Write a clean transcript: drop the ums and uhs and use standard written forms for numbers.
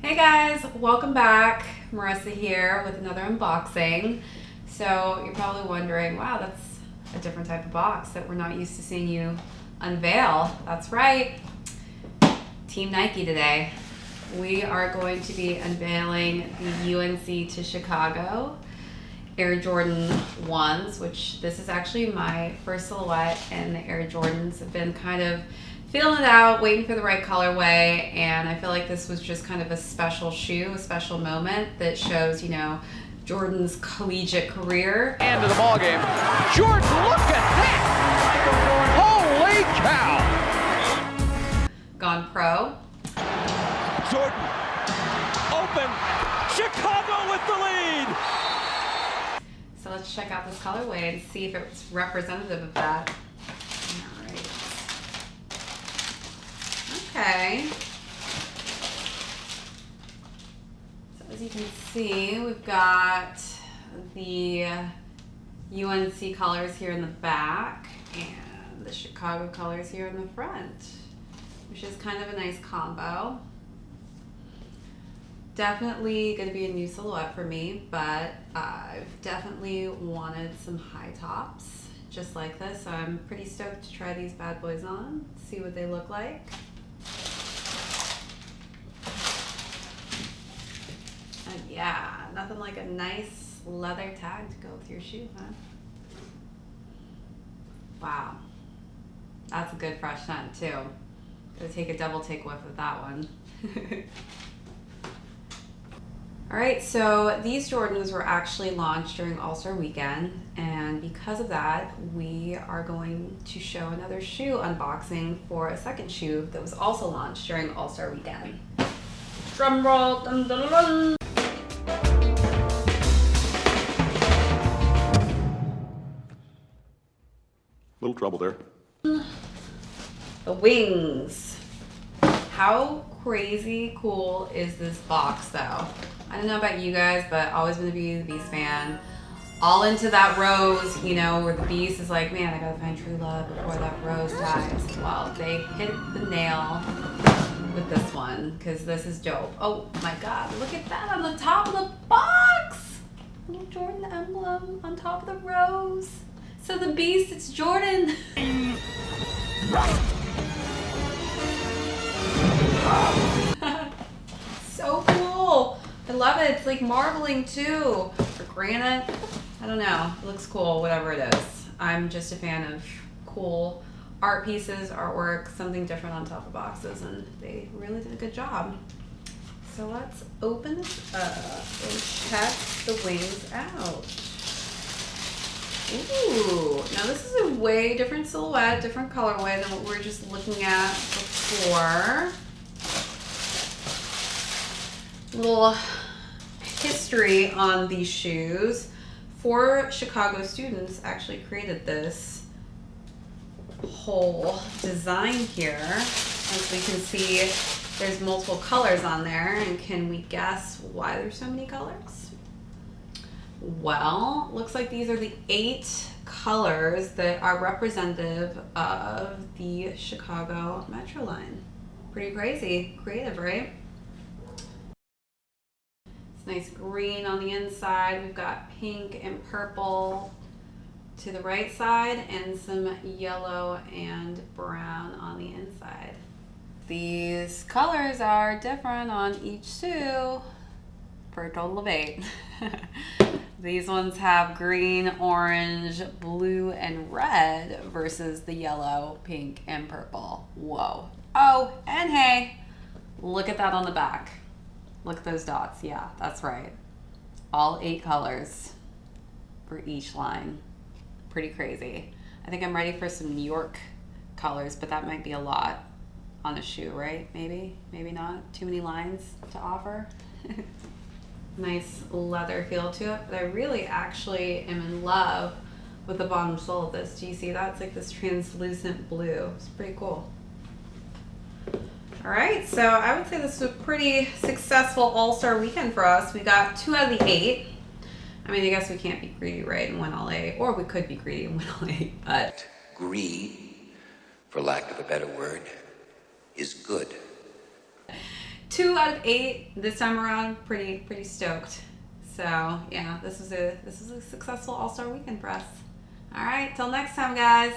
Hey guys, welcome back. Marissa here with another unboxing. So you're probably wondering, wow, that's a different type of box that we're not used to seeing you unveil. That's right, Team Nike today. We are going to be unveiling the UNC to Chicago Air Jordan 1s, which this is actually my first silhouette, and the Air Jordans have been kind of feeling it out, waiting for the right colorway, and I feel like this was just kind of a special shoe, a special moment that shows, you know, Jordan's collegiate career. End of the ball game. Jordan, look at that! Holy cow! Gone pro. Jordan, open. Chicago with the lead. So let's check out this colorway and see if it's representative of that. Okay, so as you can see, we've got the UNC colors here in the back and the Chicago colors here in the front, which is kind of a nice combo. Definitely going to be a new silhouette for me, but I've definitely wanted some high tops just like this, so I'm pretty stoked to try these bad boys on, see what they look like. And yeah, nothing like a nice leather tag to go with your shoe, huh? Wow, that's a good fresh scent too. Gonna take a double take whiff of that one. All right, so these Jordans were actually launched during All-Star Weekend, and because of that, we are going to show another shoe unboxing for a second shoe that was also launched during All-Star Weekend. Drum roll, dun dun dun. Little trouble there. The wings. How crazy cool is this box though? I don't know about you guys, but always been a Beauty and the Beast fan. All into that rose, you know, where the Beast is like, man, I gotta find true love before that rose dies. Well, they hit the nail with this one, because this is dope. Oh my God, look at that on the top of the box! Little Jordan emblem on top of the rose. So the Beast, it's Jordan. So cool. I love it. It's like marbling too, or granite. I don't know. It looks cool, whatever it is. I'm just a fan of cool art pieces, artwork, something different on top of boxes, and they really did a good job. So let's open this up and check the wings out. Ooh, now this is a way different silhouette, different colorway than what we were just looking at before. Little history on these shoes. 4 Chicago students actually created this whole design here. As we can see, there's multiple colors on there, and can we guess why there's so many colors? Well, looks like these are the 8 colors that are representative of the Chicago Metro line. Pretty crazy, creative, right? It's nice green on the inside. We've got pink and purple to the right side, and some yellow and brown on the inside. These colors are different on each shoe for a total of 8. These ones have green, orange, blue, and red versus the yellow, pink, and purple. Whoa. Oh, and hey, look at that on the back. Look at those dots. Yeah, that's right. All 8 colors for each line. Pretty crazy. I think I'm ready for some New York colors, but that might be a lot on a shoe, right? Maybe, maybe not. Too many lines to offer. Nice leather feel to it, but I really actually am in love with the bottom sole of this. Do you see that? It's like this translucent blue. It's pretty cool. All right, so I would say this was a pretty successful All-Star Weekend for us. We got 2 out of the 8. I mean, I guess we can't be greedy, right, and win all 8, or we could be greedy and win all 8, but... Greed, for lack of a better word, is good. 2 out of 8 this time around. Pretty stoked. So yeah, this was a successful All-Star weekend for us. All right, till next time, guys.